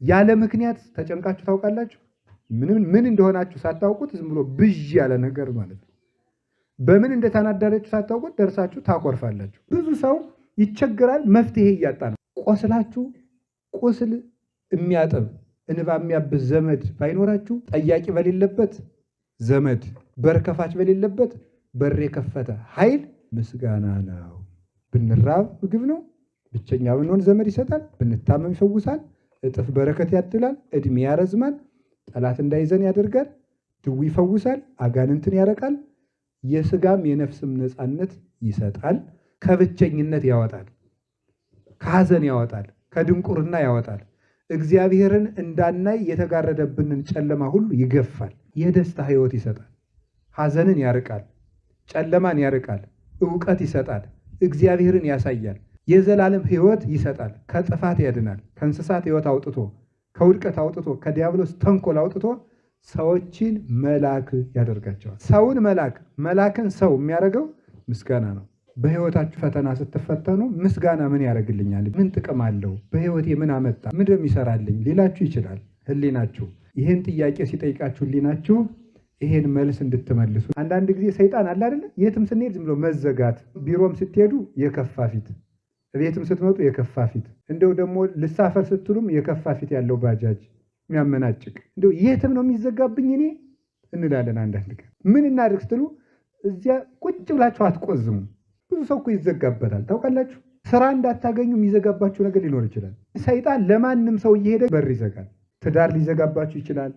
ያለ ምክንያት ተጨንቃችሁ ታውቃላችሁ? ምን እንደሆናችሁ ሳታውቁት ዝም ብሎ ብዥ ያለ ነገር ማለት ነው። በምን እንደተናደዳችሁ ሳታውቁት ደርሳችሁ ታኮርፋላችሁ። ብዙ ሰው ይቸግራል፣ መፍትሄ እያጣ ነው። ቆስላችሁ ቁስል የሚያጥብ እንባ የሚያብስ ዘመድ ባይኖራችሁ ጠያቂ በሌለበት ዘመድ፣ በር ከፋች በሌለበት በር የከፈተ ኃይል ምስጋና ነው። ብንራብ ምግብ ነው። ብቸኛ ብንሆን ዘመድ ይሰጣል። ብንታመም ይፈውሳል። እጥፍ በረከት ያድላል። እድሜ ያረዝማል። ጠላት እንዳይዘን ያደርጋል። ድዊ ይፈውሳል። አጋንንትን ያረቃል። የስጋም የነፍስም ነፃነት ይሰጣል። ከብቸኝነት ያወጣል። ከሐዘን ያወጣል። ከድንቁርና ያወጣል። እግዚአብሔርን እንዳናይ የተጋረደብንን ጨለማ ሁሉ ይገፋል። የደስታ ሕይወት ይሰጣል። ሐዘንን ያርቃል። ጨለማን ያርቃል። ዕውቀት ይሰጣል። እግዚአብሔርን ያሳያል። የዘላለም ሕይወት ይሰጣል። ከጥፋት ያድናል። ከእንስሳት ሕይወት አውጥቶ ከውድቀት አውጥቶ ከዲያብሎስ ተንኮል አውጥቶ ሰዎችን መልአክ ያደርጋቸዋል። ሰውን መልአክ መልአክን ሰው የሚያደርገው ምስጋና ነው። በሕይወታችሁ ፈተና ስትፈተኑ ምስጋና ምን ያደርግልኛል? ምን ጥቅም አለው? በሕይወቴ ምን አመጣ? ምን እንደሚሰራልኝ ሊላችሁ ይችላል ህሊናችሁ። ይህን ጥያቄ ሲጠይቃችሁ ህሊናችሁ ይሄን መልስ እንድትመልሱ። አንዳንድ ጊዜ ሰይጣን አለ አይደለ? የትም ስንሄድ ዝም ብሎ መዘጋት፣ ቢሮም ስትሄዱ የከፋ ፊት፣ ቤትም ስትመጡ የከፋ ፊት፣ እንደው ደግሞ ልሳፈር ስትሉም የከፋ ፊት ያለው ባጃጅ የሚያመናጭቅ፣ እንደው የትም ነው የሚዘጋብኝ እኔ እንላለን። አንዳንድ ቀን ምን እናድርግ ስትሉ እዚያ ቁጭ ብላችሁ አትቆዝሙ። ብዙ ሰው እኮ ይዘጋበታል ታውቃላችሁ። ስራ እንዳታገኙ የሚዘጋባችሁ ነገር ሊኖር ይችላል። ሰይጣን ለማንም ሰው እየሄደ በር ይዘጋል። ትዳር ሊዘጋባችሁ ይችላል።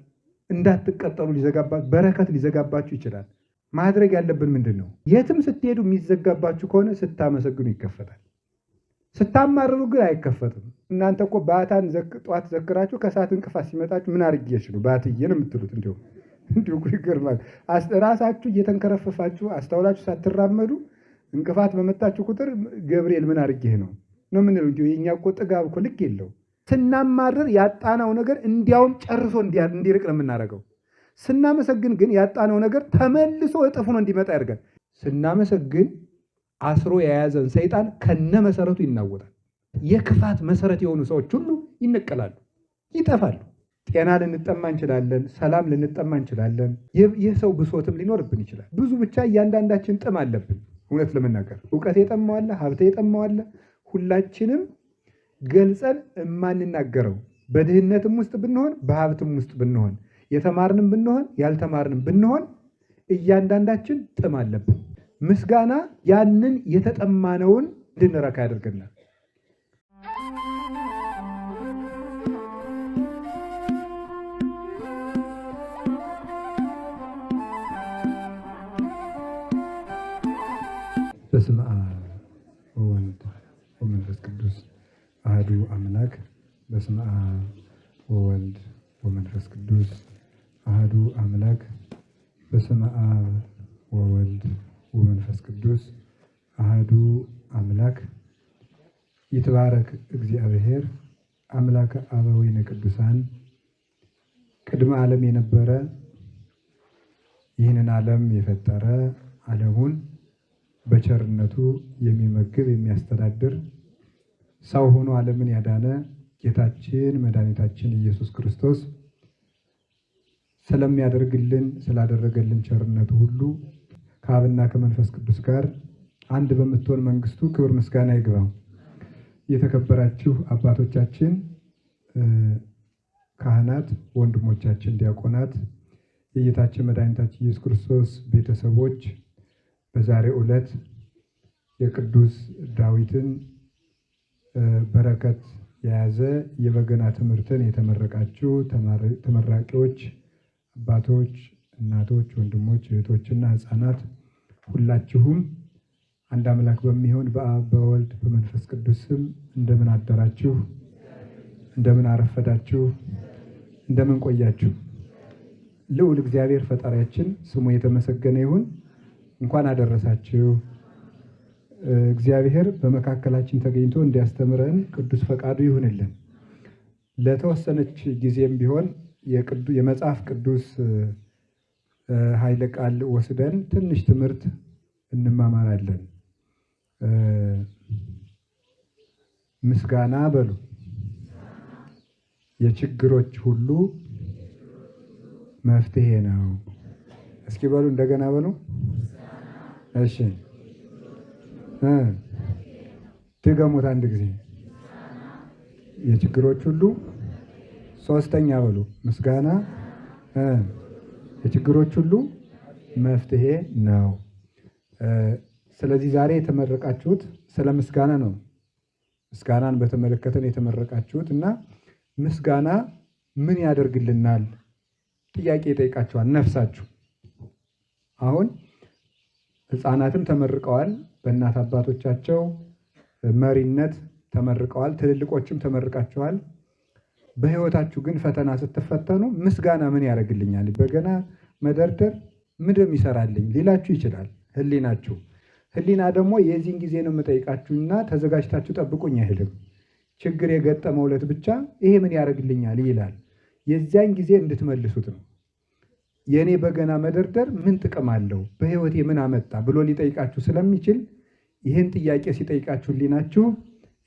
እንዳትቀጠሉ ሊዘጋባችሁ፣ በረከት ሊዘጋባችሁ ይችላል። ማድረግ ያለብን ምንድን ነው? የትም ስትሄዱ የሚዘጋባችሁ ከሆነ ስታመሰግኑ ይከፈታል። ስታማርሩ ግን አይከፈትም። እናንተ እኮ ባታን ጠዋት ዘክራችሁ ከሰዓት እንቅፋት ሲመጣችሁ ምን አድርጌሽ ነው ባትዬ ነው የምትሉት። እንዲሁ ይገርማል። ራሳችሁ እየተንከረፈፋችሁ አስተውላችሁ ሳትራመዱ እንቅፋት በመጣችሁ ቁጥር ገብርኤል ምን አድርጌህ ነው የምንለው እንጂ የእኛ እኮ ጥጋብ እኮ ልክ የለው። ስናማርር ያጣነው ነገር እንዲያውም ጨርሶ እንዲርቅ ነው የምናደርገው። ስናመሰግን ግን ያጣነው ነገር ተመልሶ እጥፍ ሆኖ እንዲመጣ ያደርጋል። ስናመሰግን አስሮ የያዘን ሰይጣን ከነ መሰረቱ ይናወጣል። የክፋት መሰረት የሆኑ ሰዎች ሁሉ ይነቀላሉ፣ ይጠፋሉ። ጤና ልንጠማ እንችላለን። ሰላም ልንጠማ እንችላለን። የሰው ብሶትም ሊኖርብን ይችላል። ብዙ ብቻ እያንዳንዳችን ጥም አለብን። እውነት ለመናገር እውቀት የጠማዋለ፣ ሀብት የጠማዋለ፣ ሁላችንም ገልጸን የማንናገረው በድህነትም ውስጥ ብንሆን በሀብትም ውስጥ ብንሆን የተማርንም ብንሆን ያልተማርንም ብንሆን እያንዳንዳችን ጥም አለብን። ምስጋና ያንን የተጠማነውን እንድንረካ ያደርገናል። በስመ አብ ወወልድ ወመንፈስ ቅዱስ አሐዱ አምላክ። በስመ አብ ወወልድ ወመንፈስ ቅዱስ አሐዱ አምላክ። በስመ አብ ወወልድ ወመንፈስ ቅዱስ አሐዱ አምላክ። ይትባረክ እግዚአብሔር አምላከ አበዊነ ቅዱሳን። ቅድመ ዓለም የነበረ ይህንን ዓለም የፈጠረ ዓለሙን በቸርነቱ የሚመግብ የሚያስተዳድር ሰው ሆኖ ዓለምን ያዳነ ጌታችን መድኃኒታችን ኢየሱስ ክርስቶስ ስለሚያደርግልን ስላደረገልን ቸርነቱ ሁሉ ከአብና ከመንፈስ ቅዱስ ጋር አንድ በምትሆን መንግስቱ ክብር ምስጋና ይግባው። የተከበራችሁ አባቶቻችን ካህናት፣ ወንድሞቻችን ዲያቆናት፣ የጌታችን መድኃኒታችን ኢየሱስ ክርስቶስ ቤተሰቦች በዛሬው ዕለት የቅዱስ ዳዊትን በረከት የያዘ የበገና ትምህርትን የተመረቃችሁ ተመራቂዎች፣ አባቶች፣ እናቶች፣ ወንድሞች፣ እህቶችና ሕፃናት ሁላችሁም አንድ አምላክ በሚሆን በአብ በወልድ በመንፈስ ቅዱስ ስም እንደምን አደራችሁ? እንደምን አረፈዳችሁ? እንደምን ቆያችሁ? ልዑል እግዚአብሔር ፈጣሪያችን ስሙ የተመሰገነ ይሁን። እንኳን አደረሳችሁ። እግዚአብሔር በመካከላችን ተገኝቶ እንዲያስተምረን ቅዱስ ፈቃዱ ይሁንልን። ለተወሰነች ጊዜም ቢሆን የመጽሐፍ ቅዱስ ኃይለ ቃል ወስደን ትንሽ ትምህርት እንማማራለን። ምስጋና በሉ። የችግሮች ሁሉ መፍትሄ ነው። እስኪ በሉ እንደገና በሉ። እሺ ድገሙት አንድ ጊዜ። የችግሮች ሁሉ ሶስተኛ በሉ። ምስጋና የችግሮች ሁሉ መፍትሄ ነው። ስለዚህ ዛሬ የተመረቃችሁት ስለ ምስጋና ነው። ምስጋናን በተመለከተ የተመረቃችሁት እና ምስጋና ምን ያደርግልናል ጥያቄ ይጠይቃችኋል ነፍሳችሁ። አሁን ሕፃናትም ተመርቀዋል፣ በእናት አባቶቻቸው መሪነት ተመርቀዋል፣ ትልልቆችም ተመርቃችኋል። በሕይወታችሁ ግን ፈተና ስትፈተኑ ምስጋና ምን ያደርግልኛል፣ በገና መደርደር ምንድን ይሰራልኝ ሊላችሁ ይችላል ህሊናችሁ። ህሊና ደግሞ የዚህን ጊዜ ነው የምጠይቃችሁና ተዘጋጅታችሁ ጠብቁኝ አይልም። ችግር የገጠመው ዕለት ብቻ ይሄ ምን ያደርግልኛል ይላል። የዚያን ጊዜ እንድትመልሱት ነው። የእኔ በገና መደርደር ምን ጥቅም አለው፣ በህይወቴ ምን አመጣ ብሎ ሊጠይቃችሁ ስለሚችል ይህን ጥያቄ ሲጠይቃችሁ ህሊናችሁ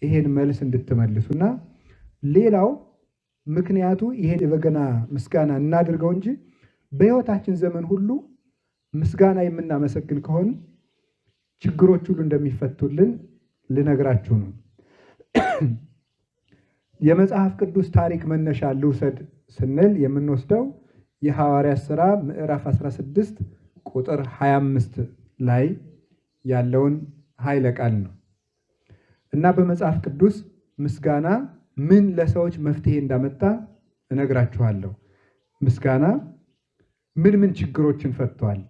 ይሄን መልስ እንድትመልሱና ሌላው ምክንያቱ ይሄን የበገና ምስጋና እናድርገው እንጂ በህይወታችን ዘመን ሁሉ ምስጋና የምናመሰግን ከሆነ ችግሮች ሁሉ እንደሚፈቱልን ልነግራችሁ ነው። የመጽሐፍ ቅዱስ ታሪክ መነሻ ልውሰድ ስንል የምንወስደው የሐዋርያት ሥራ ምዕራፍ 16 ቁጥር 25 ላይ ያለውን ኃይለ ቃል ነው እና በመጽሐፍ ቅዱስ ምስጋና ምን ለሰዎች መፍትሄ እንዳመጣ እነግራችኋለሁ። ምስጋና ምን ምን ችግሮችን ፈቷል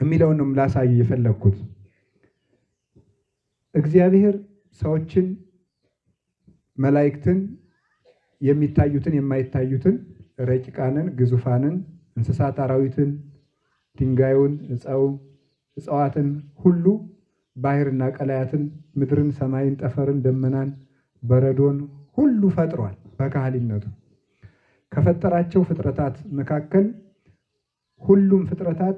የሚለውን ነው ላሳይ የፈለግኩት። እግዚአብሔር ሰዎችን፣ መላእክትን፣ የሚታዩትን የማይታዩትን፣ ረቂቃንን፣ ግዙፋንን፣ እንስሳት፣ አራዊትን፣ ድንጋዩን፣ እጽዋትን ሁሉ፣ ባህርና ቀላያትን፣ ምድርን፣ ሰማይን፣ ጠፈርን፣ ደመናን፣ በረዶን ሁሉ ፈጥሯል። በካህሊነቱ ከፈጠራቸው ፍጥረታት መካከል ሁሉም ፍጥረታት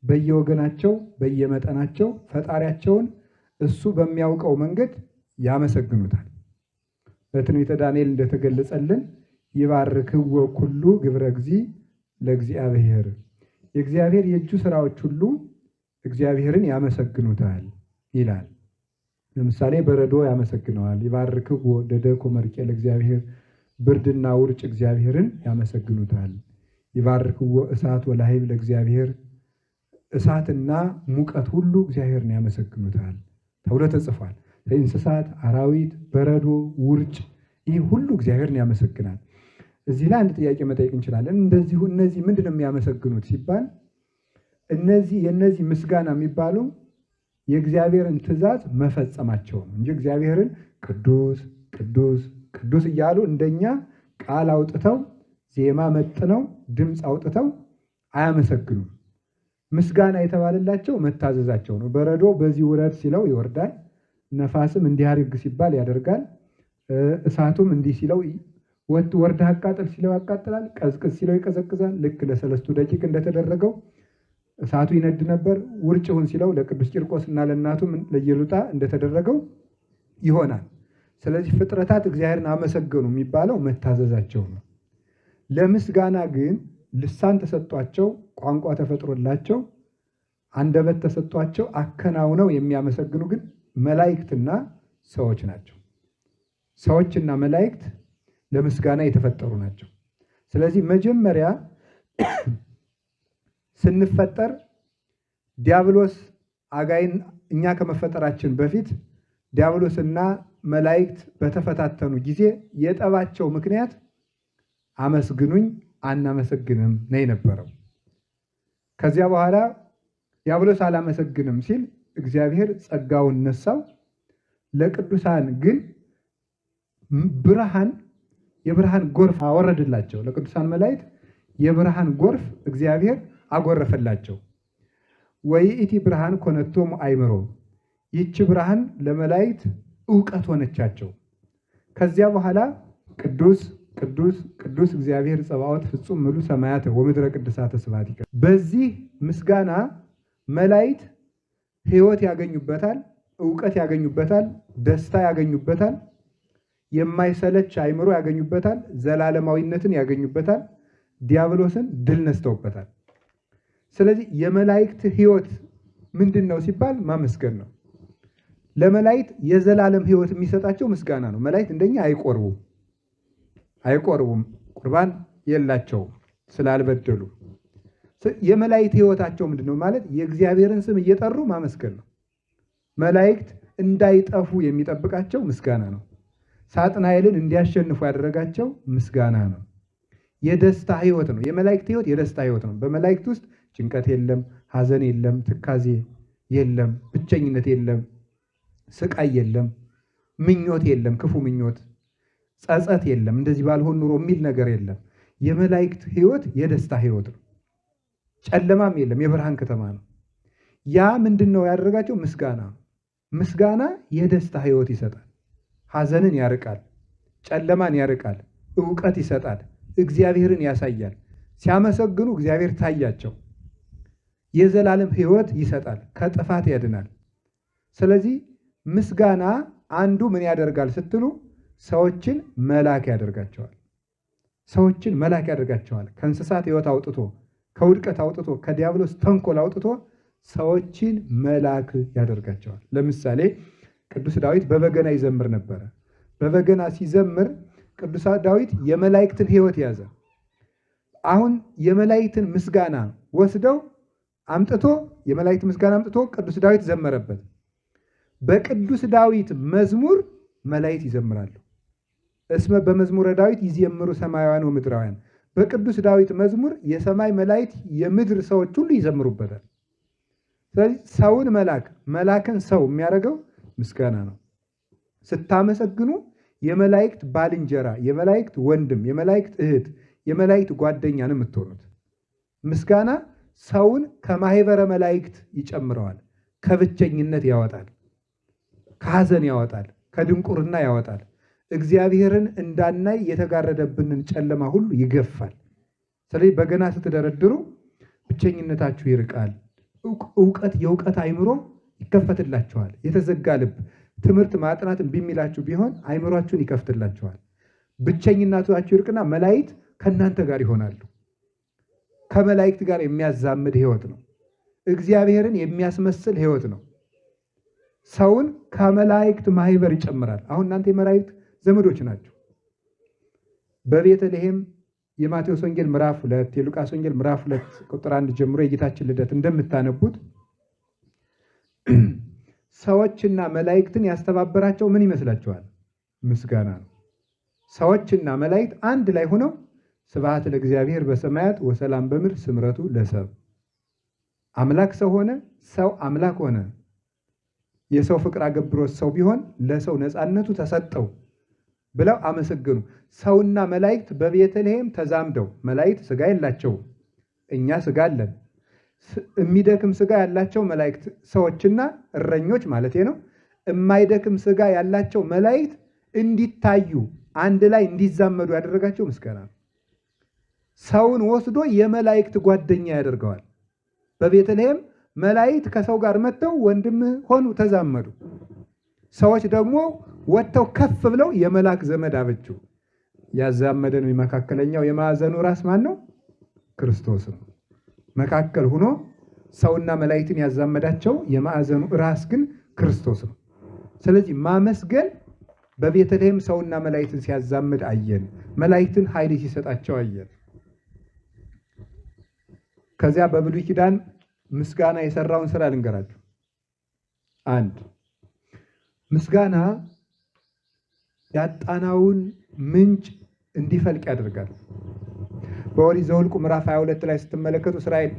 በየወገናቸው በየመጠናቸው ፈጣሪያቸውን እሱ በሚያውቀው መንገድ ያመሰግኑታል። በትንቢተ ዳንኤል እንደተገለጸልን ይባርክዎ ኩሉ ግብረ እግዚእ ለእግዚአብሔር፣ የእግዚአብሔር የእጁ ስራዎች ሁሉ እግዚአብሔርን ያመሰግኑታል ይላል። ለምሳሌ በረዶ ያመሰግነዋል። ይባርክዎ ደደኮ መርቄ ለእግዚአብሔር፣ ብርድና ውርጭ እግዚአብሔርን ያመሰግኑታል። ይባርክዎ እሳት ወላሂብ ለእግዚአብሔር፣ እሳትና ሙቀት ሁሉ እግዚአብሔርን ያመሰግኑታል ተብሎ ተጽፏል። እንስሳት፣ አራዊት፣ በረዶ፣ ውርጭ ይህ ሁሉ እግዚአብሔርን ያመሰግናል። እዚህ ላይ አንድ ጥያቄ መጠየቅ እንችላለን። እንደዚሁ እነዚህ ምንድን ነው የሚያመሰግኑት ሲባል የእነዚህ ምስጋና የሚባሉ የእግዚአብሔርን ትእዛዝ መፈጸማቸው ነው እንጂ እግዚአብሔርን ቅዱስ ቅዱስ ቅዱስ እያሉ እንደኛ ቃል አውጥተው ዜማ መጥነው ድምፅ አውጥተው አያመሰግኑም። ምስጋና የተባለላቸው መታዘዛቸው ነው። በረዶ በዚህ ውረድ ሲለው ይወርዳል፣ ነፋስም እንዲህ አድርግ ሲባል ያደርጋል፣ እሳቱም እንዲህ ሲለው ወርደህ አቃጥል ሲለው ያቃጥላል፣ ቀዝቅዝ ሲለው ይቀዘቅዛል። ልክ ለሰለስቱ ደቂቅ እንደተደረገው እሳቱ ይነድ ነበር። ውርጭ ሁን ሲለው ለቅዱስ ቂርቆስ እና ለእናቱም ለኢየሉጣ እንደተደረገው ይሆናል። ስለዚህ ፍጥረታት እግዚአብሔርን አመሰገኑ የሚባለው መታዘዛቸው ነው። ለምስጋና ግን ልሳን ተሰጧቸው፣ ቋንቋ ተፈጥሮላቸው፣ አንደበት ተሰጧቸው አከናውነው የሚያመሰግኑ ግን መላእክትና ሰዎች ናቸው። ሰዎችና መላእክት ለምስጋና የተፈጠሩ ናቸው። ስለዚህ መጀመሪያ ስንፈጠር ዲያብሎስ አጋይን እኛ ከመፈጠራችን በፊት ዲያብሎስና መላእክት በተፈታተኑ ጊዜ የጠባቸው ምክንያት አመስግኑኝ አናመሰግንም ነው የነበረው። ከዚያ በኋላ ዲያብሎስ አላመሰግንም ሲል እግዚአብሔር ጸጋውን ነሳው። ለቅዱሳን ግን የብርሃን ጎርፍ አወረድላቸው። ለቅዱሳን መላእክት የብርሃን ጎርፍ እግዚአብሔር አጎረፈላቸው። ወይእቲ ብርሃን ኮነቶሙ አእምሮ፣ ይህች ብርሃን ለመላእክት ዕውቀት ሆነቻቸው። ከዚያ በኋላ ቅዱስ ቅዱስ ቅዱስ እግዚአብሔር ጸባዖት ፍጹም ምሉእ ሰማያት ወምድረ ቅድሳተ ስብሐቲከ። በዚህ ምስጋና መላእክት ሕይወት ያገኙበታል፣ ዕውቀት ያገኙበታል፣ ደስታ ያገኙበታል። የማይሰለች አእምሮ ያገኙበታል። ዘላለማዊነትን ያገኙበታል። ዲያብሎስን ድል ነስተውበታል። ስለዚህ የመላእክት ሕይወት ምንድን ነው ሲባል ማመስገን ነው። ለመላእክት የዘላለም ሕይወት የሚሰጣቸው ምስጋና ነው። መላእክት እንደኛ አይቆርቡም፣ ቁርባን የላቸውም ስላልበደሉ። የመላእክት ሕይወታቸው ምንድን ነው ማለት የእግዚአብሔርን ስም እየጠሩ ማመስገን ነው። መላእክት እንዳይጠፉ የሚጠብቃቸው ምስጋና ነው። ሳጥናኤልን እንዲያሸንፉ ያደረጋቸው ምስጋና ነው። የደስታ ሕይወት ነው። የመላእክት ሕይወት የደስታ ሕይወት ነው። በመላእክት ውስጥ ጭንቀት የለም፣ ሐዘን የለም፣ ትካዜ የለም፣ ብቸኝነት የለም፣ ስቃይ የለም፣ ምኞት የለም፣ ክፉ ምኞት፣ ጸጸት የለም፣ እንደዚህ ባልሆን ኑሮ የሚል ነገር የለም። የመላእክት ሕይወት የደስታ ሕይወት ነው። ጨለማም የለም፣ የብርሃን ከተማ ነው። ያ ምንድን ነው ያደረጋቸው? ምስጋና። ምስጋና የደስታ ሕይወት ይሰጣል። ሐዘንን ያርቃል፣ ጨለማን ያርቃል፣ ዕውቀት ይሰጣል፣ እግዚአብሔርን ያሳያል። ሲያመሰግኑ እግዚአብሔር ታያቸው። የዘላለም ሕይወት ይሰጣል፣ ከጥፋት ያድናል። ስለዚህ ምስጋና አንዱ ምን ያደርጋል ስትሉ ሰዎችን መላክ ያደርጋቸዋል። ሰዎችን መላክ ያደርጋቸዋል። ከእንስሳት ሕይወት አውጥቶ ከውድቀት አውጥቶ ከዲያብሎስ ተንኮል አውጥቶ ሰዎችን መላክ ያደርጋቸዋል። ለምሳሌ ቅዱስ ዳዊት በበገና ይዘምር ነበረ። በበገና ሲዘምር ቅዱስ ዳዊት የመላእክትን ሕይወት ያዘ። አሁን የመላእክትን ምስጋና ወስደው አምጥቶ የመላእክት ምስጋና አምጥቶ ቅዱስ ዳዊት ዘመረበት። በቅዱስ ዳዊት መዝሙር መላእክት ይዘምራሉ። እስመ በመዝሙረ ዳዊት ይዘምሩ ሰማያውያን ወምድራውያን። በቅዱስ ዳዊት መዝሙር የሰማይ መላእክት የምድር ሰዎች ሁሉ ይዘምሩበታል። ስለዚህ ሰውን መላክን ሰው የሚያደርገው ምስጋና ነው። ስታመሰግኑ የመላእክት ባልንጀራ፣ የመላእክት ወንድም፣ የመላእክት እህት፣ የመላእክት ጓደኛ ነው የምትሆኑት። ምስጋና ሰውን ከማህበረ መላእክት ይጨምረዋል። ከብቸኝነት ያወጣል፣ ከሐዘን ያወጣል፣ ከድንቁርና ያወጣል። እግዚአብሔርን እንዳናይ የተጋረደብንን ጨለማ ሁሉ ይገፋል። ስለዚህ በገና ስትደረድሩ ብቸኝነታችሁ ይርቃል። የእውቀት አእምሮ ይከፈትላችኋል። የተዘጋ ልብ ትምህርት ማጥናት እምቢ የሚላችሁ ቢሆን አእምሯችሁን ይከፍትላችኋል። ብቸኝነታችሁ ይርቅና መላእክት ከእናንተ ጋር ይሆናሉ። ከመላእክት ጋር የሚያዛምድ ሕይወት ነው። እግዚአብሔርን የሚያስመስል ሕይወት ነው። ሰውን ከመላእክት ማህበር ይጨምራል። አሁን እናንተ የመላእክት ዘመዶች ናቸው። በቤተልሔም የማቴዎስ ወንጌል ምዕራፍ 2 የሉቃስ ወንጌል ምዕራፍ 2 ቁጥር 1 ጀምሮ የጌታችን ልደት እንደምታነቡት ሰዎችና መላእክትን ያስተባበራቸው ምን ይመስላችኋል? ምስጋና ነው። ሰዎችና መላእክት አንድ ላይ ሆነው ስብሐት ለእግዚአብሔር በሰማያት ወሰላም በምድር ስምረቱ ለሰብ። አምላክ ሰው ሆነ፣ ሰው አምላክ ሆነ። የሰው ፍቅር አገብሮት ሰው ቢሆን ለሰው ነፃነቱ ተሰጠው ብለው አመሰገኑ። ሰውና መላእክት በቤተልሔም ተዛምደው፣ መላእክት ስጋ የላቸውም፣ እኛ ስጋ አለን። የሚደክም ስጋ ያላቸው መላእክት ሰዎችና እረኞች ማለት ነው። የማይደክም ስጋ ያላቸው መላእክት እንዲታዩ አንድ ላይ እንዲዛመዱ ያደረጋቸው ምስጋና ነው። ሰውን ወስዶ የመላእክት ጓደኛ ያደርገዋል። በቤተልሔም መላእክት ከሰው ጋር መጥተው ወንድም ሆኑ፣ ተዛመዱ። ሰዎች ደግሞ ወጥተው ከፍ ብለው የመላክ ዘመድ አበጁ። ያዛመደን መካከለኛው የማዕዘኑ ራስ ማን ነው? ክርስቶስ ነው። መካከል ሆኖ ሰውና መላእክትን ያዛመዳቸው የማዕዘኑ ራስ ግን ክርስቶስ ነው። ስለዚህ ማመስገን በቤተልሔም ሰውና መላእክትን ሲያዛምድ አየን። መላእክትን ኃይል ሲሰጣቸው አየን። ከዚያ በብሉይ ኪዳን ምስጋና የሰራውን ስራ ልንገራችሁ። አንድ ምስጋና ያጣናውን ምንጭ እንዲፈልቅ ያደርጋል። በኦሪት ዘኍልቍ ምዕራፍ 22 ላይ ስትመለከቱ እስራኤል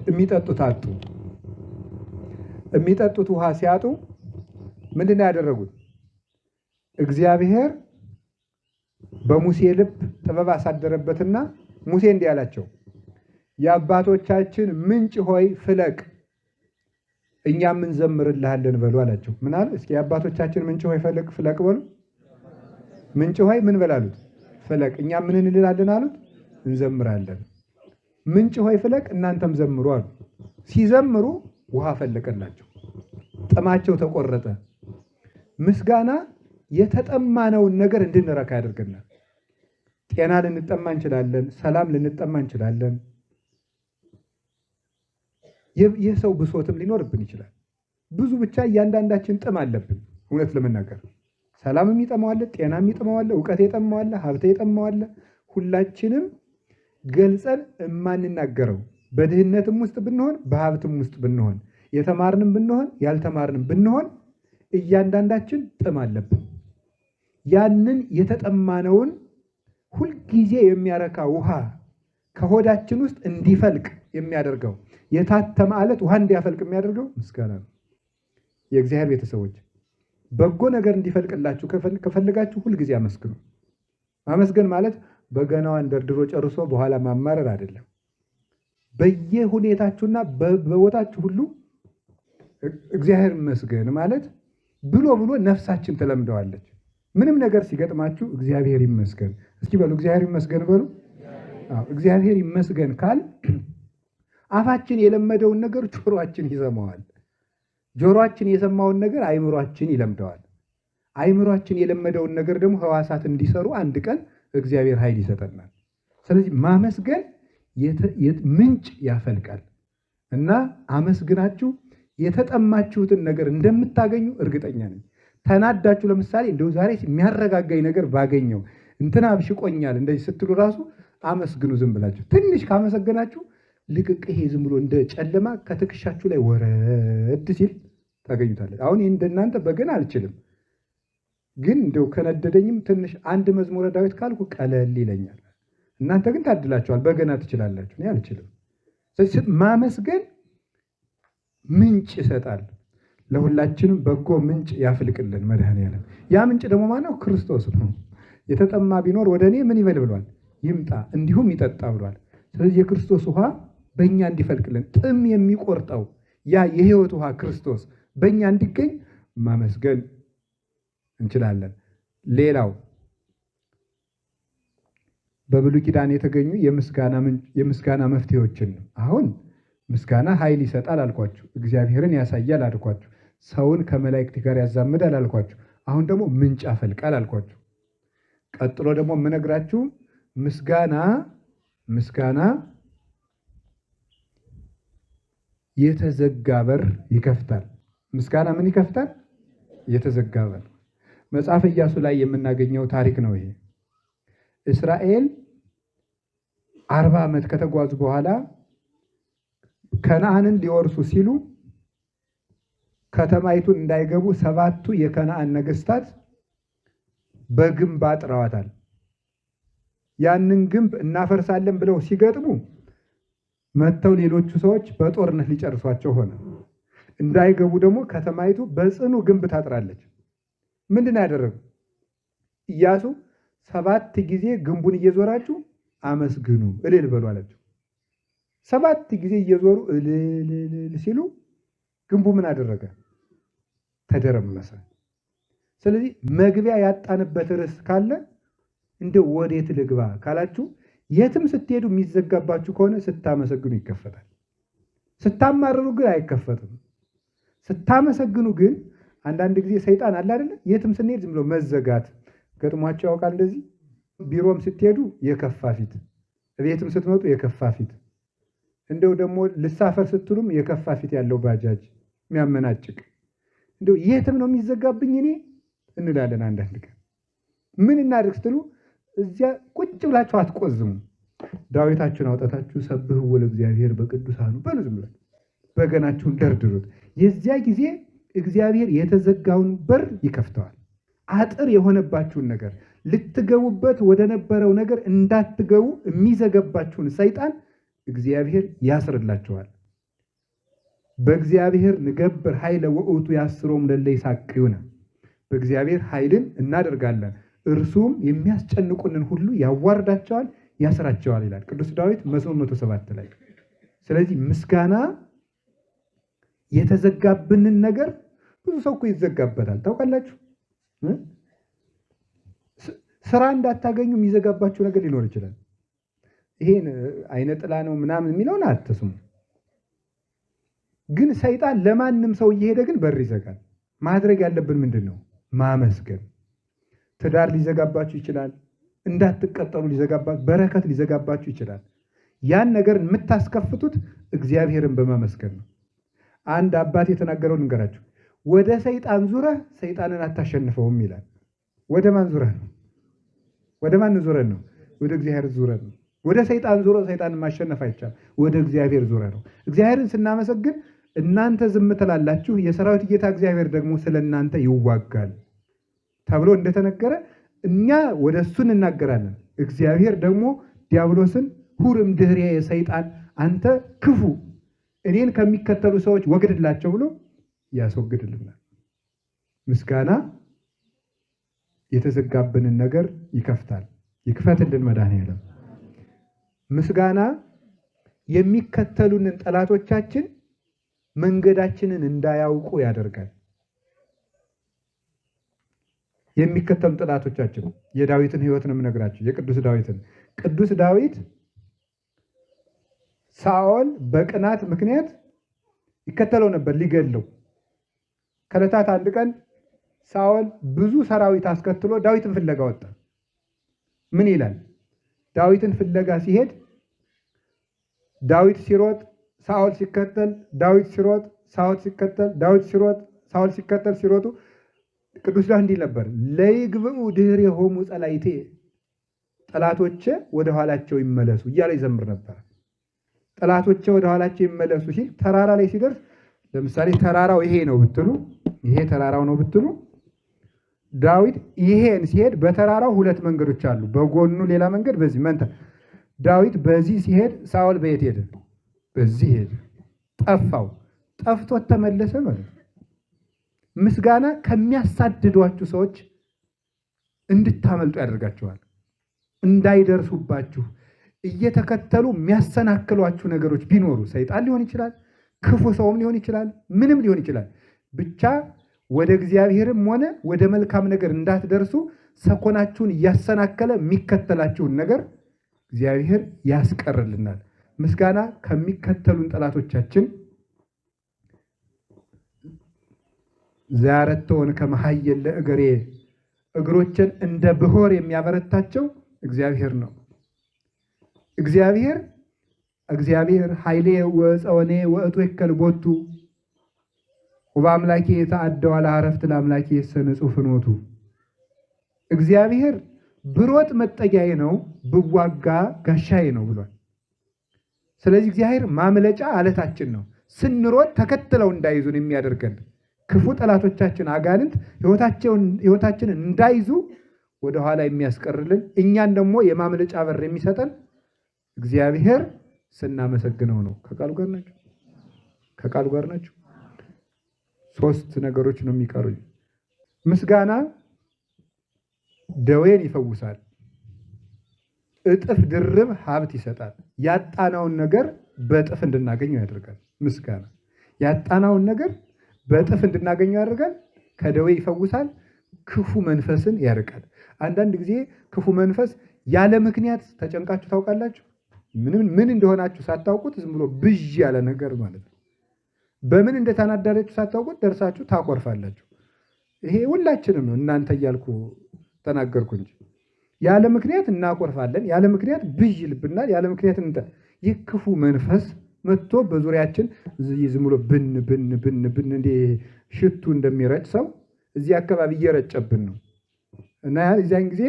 የሚጠጡት አጡ። የሚጠጡት ውሃ ሲያጡ ምንድን ነው ያደረጉት? እግዚአብሔር በሙሴ ልብ ጥበብ አሳደረበትና ሙሴ እንዲህ አላቸው፣ የአባቶቻችን ምንጭ ሆይ ፍለቅ፣ እኛም እንዘምርልሃለን በሉ አላቸው። ምን አለ? እስኪ የአባቶቻችን ምንጭ ሆይ ፍለቅ በሉ። ምንጭ ሆይ ምን በላሉት? ፍለቅ። እኛም ምን እንላለን አሉት? እንዘምራለን። ምንጭ ሆይ ፍለቅ፣ እናንተም ዘምሩ አሉ። ሲዘምሩ ውሃ ፈለቀላቸው፣ ጥማቸው ተቆረጠ። ምስጋና የተጠማነውን ነገር እንድንረካ ያደርገናል። ጤና ልንጠማ እንችላለን፣ ሰላም ልንጠማ እንችላለን። የሰው ብሶትም ሊኖርብን ይችላል። ብዙ ብቻ እያንዳንዳችን ጥም አለብን። እውነት ለመናገር ሰላምም ይጠማዋል፣ ጤናም ይጠማዋል፣ ዕውቀት ይጠማዋል፣ ሀብት ይጠማዋል። ሁላችንም ገልጸን የማንናገረው በድህነትም ውስጥ ብንሆን በሀብትም ውስጥ ብንሆን የተማርንም ብንሆን ያልተማርንም ብንሆን እያንዳንዳችን ጥም አለብን። ያንን የተጠማነውን ሁልጊዜ የሚያረካ ውሃ ከሆዳችን ውስጥ እንዲፈልቅ የሚያደርገው የታተመ አለት ውሃ እንዲያፈልቅ የሚያደርገው ምስጋና ነው። የእግዚአብሔር ቤተሰቦች በጎ ነገር እንዲፈልቅላችሁ ከፈለጋችሁ ሁልጊዜ አመስግኑ። ማመስገን ማለት በገናዋን ደርድሮ ጨርሶ በኋላ ማማረር አይደለም። በየሁኔታችሁና በቦታችሁ ሁሉ እግዚአብሔር ይመስገን ማለት ብሎ ነፍሳችን ተለምደዋለች። ምንም ነገር ሲገጥማችሁ እግዚአብሔር ይመስገን እስኪ በሉ። እግዚአብሔር ይመስገን በሉ። እግዚአብሔር ይመስገን ካል አፋችን የለመደውን ነገር ጆሮአችን ይሰማዋል። ጆሮአችን የሰማውን ነገር አይምሯችን ይለምደዋል። አይምሯችን የለመደውን ነገር ደግሞ ሕዋሳት እንዲሰሩ አንድ ቀን እግዚአብሔር ኃይል ይሰጠናል። ስለዚህ ማመስገን ምንጭ ያፈልቃል እና አመስግናችሁ የተጠማችሁትን ነገር እንደምታገኙ እርግጠኛ ነኝ። ተናዳችሁ ለምሳሌ እንደው ዛሬ የሚያረጋጋኝ ነገር ባገኘው እንትና አብሽቆኛል እንደዚህ ስትሉ ራሱ አመስግኑ። ዝም ብላችሁ ትንሽ ካመሰገናችሁ ልቅቅ ይሄ ዝም ብሎ እንደ ጨለማ ከትከሻችሁ ላይ ወረድ ሲል ታገኙታላችሁ። አሁን እንደናንተ በገና አልችልም፣ ግን እንደው ከነደደኝም ትንሽ አንድ መዝሙረ ዳዊት ካልኩ ቀለል ይለኛል። እናንተ ግን ታድላችኋል፣ በገና ትችላላችሁ፣ እኔ አልችልም። ስለዚህ ማመስገን ምንጭ ይሰጣል። ለሁላችንም በጎ ምንጭ ያፍልቅልን መድኃኔዓለም። ያ ምንጭ ደግሞ ማነው? ክርስቶስ ነው። የተጠማ ቢኖር ወደ እኔ ምን ይበል ብሏል? ይምጣ እንዲሁም ይጠጣ ብሏል። ስለዚህ የክርስቶስ ውሃ በእኛ እንዲፈልቅልን ጥም የሚቆርጠው ያ የሕይወት ውሃ ክርስቶስ በእኛ እንዲገኝ ማመስገን እንችላለን። ሌላው በብሉይ ኪዳን የተገኙ የምስጋና መፍትሄዎችን ነው። አሁን ምስጋና ኃይል ይሰጣል አልኳችሁ፣ እግዚአብሔርን ያሳያል አልኳችሁ፣ ሰውን ከመላእክት ጋር ያዛምዳል አልኳችሁ። አሁን ደግሞ ምንጭ ያፈልቃል አልኳችሁ። ቀጥሎ ደግሞ የምነግራችሁ ምስጋና የተዘጋ በር ይከፍታል። ምስጋና ምን ይከፍታል? የተዘጋ በር። መጽሐፈ ኢያሱ ላይ የምናገኘው ታሪክ ነው ይሄ። እስራኤል 40 ዓመት ከተጓዙ በኋላ ከነዓንን ሊወርሱ ሲሉ ከተማይቱን እንዳይገቡ 7ቱ የከነዓን ነገስታት በግንብ አጥረዋታል። ያንን ግንብ እናፈርሳለን ብለው ሲገጥሙ መተው ሌሎቹ ሰዎች በጦርነት ሊጨርሷቸው ሆነ። እንዳይገቡ ደግሞ ከተማይቱ በጽኑ ግንብ ታጥራለች። ምንድነው ያደረጉ? ኢያሱ 7 ጊዜ ግንቡን እየዞራችሁ አመስግኑ እልል በሉ አላቸው። 7 ጊዜ እየዞሩ እልል ሲሉ ግንቡ ምን አደረገ? ተደረመሰ። ስለዚህ መግቢያ ያጣንበት ርዕስ ካለ እንደ ወዴት ልግባ ካላችሁ የትም ስትሄዱ የሚዘጋባችሁ ከሆነ ስታመሰግኑ ይከፈታል። ስታማርሩ ግን አይከፈትም። ስታመሰግኑ ግን አንዳንድ ጊዜ ሰይጣን አለ አይደለ? የትም ስንሄድ ዝም ብሎ መዘጋት ገጥሟቸው ያውቃል። እንደዚህ ቢሮም ስትሄዱ የከፋ ፊት፣ ቤትም ስትመጡ የከፋ ፊት፣ እንደው ደግሞ ልሳፈር ስትሉም የከፋ ፊት ያለው ባጃጅ የሚያመናጭቅ እንደው የትም ነው የሚዘጋብኝ እኔ እንላለን። አንዳንድ ቀን ምን እናድርግ ስትሉ እዚያ ቁጭ ብላችሁ አትቆዝሙ። ዳዊታችሁን አውጣታችሁ ሰብሕዎ ለእግዚአብሔር በቅዱሳኑ በሉ። ዝም ብላችሁ በገናችሁን ደርድሩት። የዚያ ጊዜ እግዚአብሔር የተዘጋውን በር ይከፍተዋል። አጥር የሆነባችሁን ነገር ልትገቡበት ወደ ነበረው ነገር እንዳትገቡ የሚዘገባችሁን ሰይጣን እግዚአብሔር ያስርላችኋል። በእግዚአብሔር ንገብር ኃይለ ወውቱ ያስሮም ለለ ይሳቅዩነ። በእግዚአብሔር ኃይልን እናደርጋለን እርሱም የሚያስጨንቁንን ሁሉ ያዋርዳቸዋል፣ ያስራቸዋል ይላል ቅዱስ ዳዊት መዝሙር 107 ላይ። ስለዚህ ምስጋና የተዘጋብንን ነገር ብዙ ሰው እኮ ይዘጋበታል ታውቃላችሁ። ስራ እንዳታገኙ የሚዘጋባችሁ ነገር ሊኖር ይችላል። ይሄን አይነ ጥላ ነው ምናምን የሚለውን አትስሙ። ግን ሰይጣን ለማንም ሰው እየሄደ ግን በር ይዘጋል። ማድረግ ያለብን ምንድን ነው? ማመስገን። ትዳር ሊዘጋባችሁ ይችላል። እንዳትቀጠሉ ሊዘጋባችሁ፣ በረከት ሊዘጋባችሁ ይችላል። ያን ነገር የምታስከፍቱት እግዚአብሔርን በማመስገን ነው። አንድ አባት የተናገረውን እንገራችሁ። ወደ ሰይጣን ዙረህ ሰይጣንን አታሸንፈውም ይላል። ወደ ማን ዙረህ ነው? ወደ ማን ዙረህ ነው? ወደ እግዚአብሔር ዙረህ ነው። ወደ ሰይጣን ዙሮ ሰይጣንን ማሸነፍ አይቻልም። ወደ እግዚአብሔር ዙረህ ነው። እግዚአብሔርን ስናመሰግን እናንተ ዝም ትላላችሁ፣ የሰራዊት ጌታ እግዚአብሔር ደግሞ ስለ እናንተ ይዋጋል ተብሎ እንደተነገረ እኛ ወደ እሱ እንናገራለን። እግዚአብሔር ደግሞ ዲያብሎስን ሁርም ድህሬ ሰይጣን፣ አንተ ክፉ እኔን ከሚከተሉ ሰዎች ወግድላቸው ብሎ ያስወግድልናል። ምስጋና የተዘጋብንን ነገር ይከፍታል። ይክፈትልን መድኃኔዓለም። ምስጋና የሚከተሉንን ጠላቶቻችን መንገዳችንን እንዳያውቁ ያደርጋል። የሚከተሉ ጠላቶቻችን የዳዊትን ሕይወት ነው የምነግራችሁ። የቅዱስ ዳዊትን ቅዱስ ዳዊት ሳኦል በቅናት ምክንያት ይከተለው ነበር ሊገለው። ከዕለታት አንድ ቀን ሳኦል ብዙ ሰራዊት አስከትሎ ዳዊትን ፍለጋ ወጣ። ምን ይላል? ዳዊትን ፍለጋ ሲሄድ ዳዊት ሲሮጥ ሳኦል ሲከተል፣ ዳዊት ሲሮጥ ሳኦል ሲከተል፣ ዳዊት ሲሮጥ ሳኦል ሲከተል፣ ሲሮጡ ቅዱስ ዳዊት እንዲህ ነበር፣ ለይግብኡ ድኅሬሆሙ ጸላእቴ፣ ጠላቶቼ ወደ ኋላቸው ይመለሱ እያለ ይዘምር ነበር። ጠላቶቼ ወደ ኋላቸው ይመለሱ ሲል ተራራ ላይ ሲደርስ፣ ለምሳሌ ተራራው ይሄ ነው ብትሉ፣ ይሄ ተራራው ነው ብትሉ፣ ዳዊት ይሄን ሲሄድ በተራራው ሁለት መንገዶች አሉ። በጎኑ ሌላ መንገድ፣ በዚህ መንታ። ዳዊት በዚህ ሲሄድ ሳኦል በየት ሄደ? በዚህ ሄደ። ጠፋው። ጠፍቶት ተመለሰ ማለት ነው። ምስጋና ከሚያሳድዷችሁ ሰዎች እንድታመልጡ ያደርጋችኋል። እንዳይደርሱባችሁ እየተከተሉ የሚያሰናክሏችሁ ነገሮች ቢኖሩ ሰይጣን ሊሆን ይችላል፣ ክፉ ሰውም ሊሆን ይችላል፣ ምንም ሊሆን ይችላል። ብቻ ወደ እግዚአብሔርም ሆነ ወደ መልካም ነገር እንዳትደርሱ ሰኮናችሁን እያሰናከለ የሚከተላችሁን ነገር እግዚአብሔር ያስቀርልናል። ምስጋና ከሚከተሉን ጠላቶቻችን ዛረተውን ከመሐየለ እግሬ፣ እግሮችን እንደ ብሆር የሚያበረታቸው እግዚአብሔር ነው። እግዚአብሔር ኃይሌ ወፀወኔ ወእቱ ይከልቦቱ ወበአምላኬ የተአደው አለ አረፍት ለአምላኬ የሰነጹ ፍኖቱ። እግዚአብሔር ብሮጥ መጠጊያዬ ነው፣ ብዋጋ ጋሻዬ ነው ብሏል። ስለዚህ እግዚአብሔር ማምለጫ አለታችን ነው። ስንሮጥ ተከትለው እንዳይዙን የሚያደርገን ክፉ ጠላቶቻችን አጋንንት ሕይወታችንን እንዳይዙ ወደኋላ የሚያስቀርልን፣ እኛን ደግሞ የማምለጫ በር የሚሰጠን እግዚአብሔር ስናመሰግነው ነው። ከቃሉ ጋር ናቸው። ከቃሉ ጋር ናቸው። ሶስት ነገሮች ነው የሚቀሩኝ። ምስጋና ደዌን ይፈውሳል፣ እጥፍ ድርብ ሀብት ይሰጣል። ያጣናውን ነገር በእጥፍ እንድናገኘው ያደርጋል። ምስጋና ያጣናውን ነገር በእጥፍ እንድናገኘው ያደርጋል። ከደዌ ይፈውሳል፣ ክፉ መንፈስን ያርቃል። አንዳንድ ጊዜ ክፉ መንፈስ ያለ ምክንያት ተጨንቃችሁ ታውቃላችሁ? ምን እንደሆናችሁ ሳታውቁት ዝም ብሎ ብዥ ያለ ነገር ማለት ነው። በምን እንደተናደረችሁ ሳታውቁት ደርሳችሁ ታኮርፋላችሁ። ይሄ ሁላችንም ነው። እናንተ እያልኩ ተናገርኩ እንጂ ያለ ምክንያት እናኮርፋለን፣ ያለ ምክንያት ብዥ ይልብናል፣ ያለ ምክንያት ይህ ክፉ መንፈስ መጥቶ በዙሪያችን ዝም ብሎ ብን እንደ ሽቱ እንደሚረጭ ሰው እዚህ አካባቢ እየረጨብን ነው። እና የዚያን ጊዜ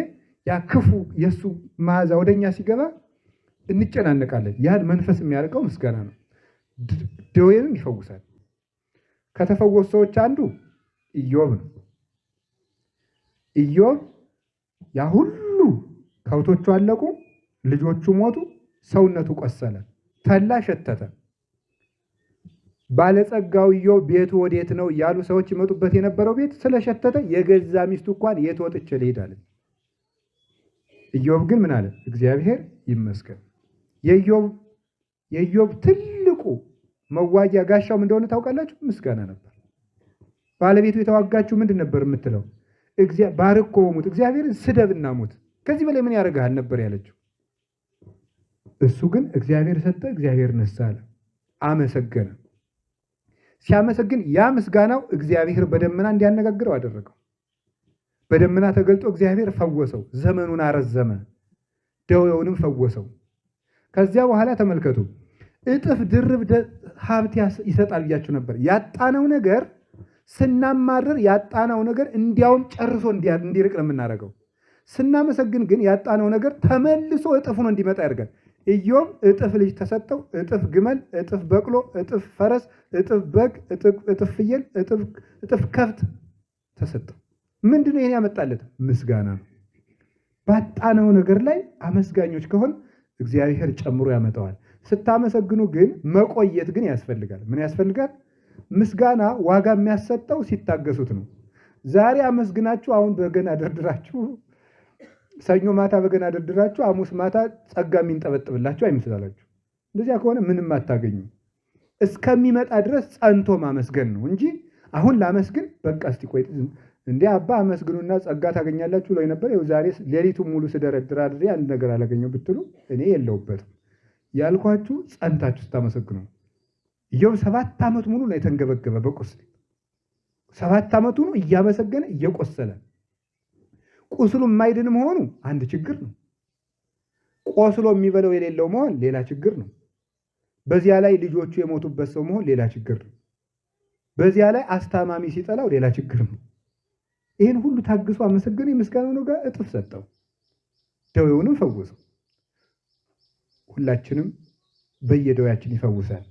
ያ ክፉ የእሱ መዓዛ ወደኛ ሲገባ እንጨናነቃለን። ያን መንፈስ የሚያርቀው ምስጋና ነው። ደዌንም ይፈውሳል። ከተፈወሱ ሰዎች አንዱ ኢዮብ ነው። ኢዮብ ያ ሁሉ ከብቶቹ አለቁ፣ ልጆቹ ሞቱ፣ ሰውነቱ ቆሰለ፣ ተላ ሸተተ። ባለጸጋው ኢዮብ ቤቱ ወዴት ነው እያሉ ሰዎች ይመጡበት የነበረው ቤት ስለሸተተ የገዛ ሚስቱ እንኳን የት ወጥቼ ልሄድ? ኢዮብ ግን ምን አለ? እግዚአብሔር ይመስገን። የኢዮብ ትልቁ መዋጊያ ጋሻው ምን እንደሆነ ታውቃላችሁ? ምስጋና ነበር። ባለቤቱ የተዋጋችሁ ምንድን ነበር የምትለው? ባርኮ ሙት፣ እግዚአብሔርን ስደብና ሙት፣ ከዚህ በላይ ምን ያደርግሃል ነበር ያለችው። እሱ ግን እግዚአብሔር ሰጠ፣ እግዚአብሔር ነሳ አለ። አመሰገነ። ሲያመሰግን ያ ምስጋናው እግዚአብሔር በደመና እንዲያነጋግረው አደረገው። በደመና ተገልጦ እግዚአብሔር ፈወሰው፣ ዘመኑን አረዘመ፣ ደዌውንም ፈወሰው። ከዚያ በኋላ ተመልከቱ፣ እጥፍ ድርብ ሀብት ይሰጣል ብያችሁ ነበር። ያጣነው ነገር ስናማርር ያጣነው ነገር እንዲያውም ጨርሶ እንዲርቅ ነው የምናደርገው። ስናመሰግን ግን ያጣነው ነገር ተመልሶ እጥፍ ሆኖ እንዲመጣ ያደርጋል። ኢዮብ እጥፍ ልጅ ተሰጠው፣ እጥፍ ግመል፣ እጥፍ በቅሎ፣ እጥፍ ፈረስ፣ እጥፍ በግ፣ እጥፍ ፍየል፣ እጥፍ ከብት ተሰጠው። ምንድነው ይሄን ያመጣለት? ምስጋና ነው። ባጣነው ነገር ላይ አመስጋኞች ከሆን እግዚአብሔር ጨምሮ ያመጣዋል። ስታመሰግኑ ግን መቆየት ግን ያስፈልጋል። ምን ያስፈልጋል? ምስጋና ዋጋ የሚያሰጠው ሲታገሱት ነው። ዛሬ አመስግናችሁ አሁን በገና ደርድራችሁ ሰኞ ማታ በገና ደርድራችሁ ሐሙስ ማታ ጸጋ የሚንጠበጥብላችሁ አይመስላላችሁ። እንደዚያ ከሆነ ምንም አታገኙ። እስከሚመጣ ድረስ ጸንቶ ማመስገን ነው እንጂ አሁን ላመስግን በቃ እስቲ ቆይ እንዴ አባ አመስግኑና ጸጋ ታገኛላችሁ ብሎኝ ነበር። ይኸው ዛሬ ሌሊቱን ሙሉ ስደረድር አድሬ አንድ ነገር አላገኘው ብትሉ እኔ የለውበትም ያልኳችሁ ጸንታችሁ ስታመሰግኑ። ኢዮብ 7 ዓመት ሙሉ ነው የተንገበገበ በቁስል 7 ዓመቱ ነው እያመሰገነ እየቆሰለ። ቁስሉ የማይድን መሆኑ አንድ ችግር ነው። ቆስሎ የሚበለው የሌለው መሆን ሌላ ችግር ነው። በዚያ ላይ ልጆቹ የሞቱበት ሰው መሆን ሌላ ችግር ነው። በዚያ ላይ አስታማሚ ሲጠላው ሌላ ችግር ነው። ይህን ሁሉ ታግሶ አመሰገነ፣ የምስጋናው ጋር እጥፍ ሰጠው፣ ደዌውንም ፈወሰው። ሁላችንም በየደዌያችን ይፈውሳል።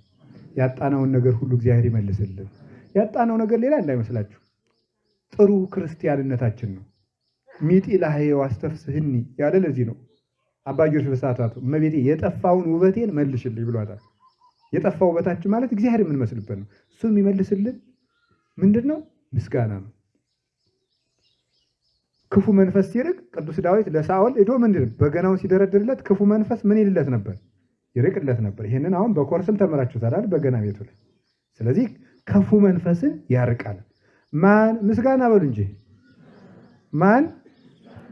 ያጣናውን ነገር ሁሉ እግዚአብሔር ይመልስልን። ያጣናው ነገር ሌላ እንዳይመስላችሁ ጥሩ ክርስቲያንነታችን ነው። ሚጢ ለሐየው አስተፍስህኒ ያለ ለዚህ ነው አባ ጊዮርጊስ በሰዓታቱ እመቤቴ የጠፋውን ውበቴን መልሽልኝ ብሏታል። የጠፋው ውበታችን ማለት እግዚአብሔር የምንመስልበት ነው። እሱ የሚመልስልን ምንድነው? ምስጋና ነው። ክፉ መንፈስ ሲርቅ ቅዱስ ዳዊት ለሳኦል ሄዶ ምንድነው በገናውን ሲደረድርለት ክፉ መንፈስ ምን ይልለት ነበር? ይርቅለት ነበር። ይሄንን አሁን በኮርስም ተመራችሁታል አይደል? በገና ቤቱ ላይ። ስለዚህ ክፉ መንፈስን ያርቃል። ማን? ምስጋና በሉ እንጂ ማን?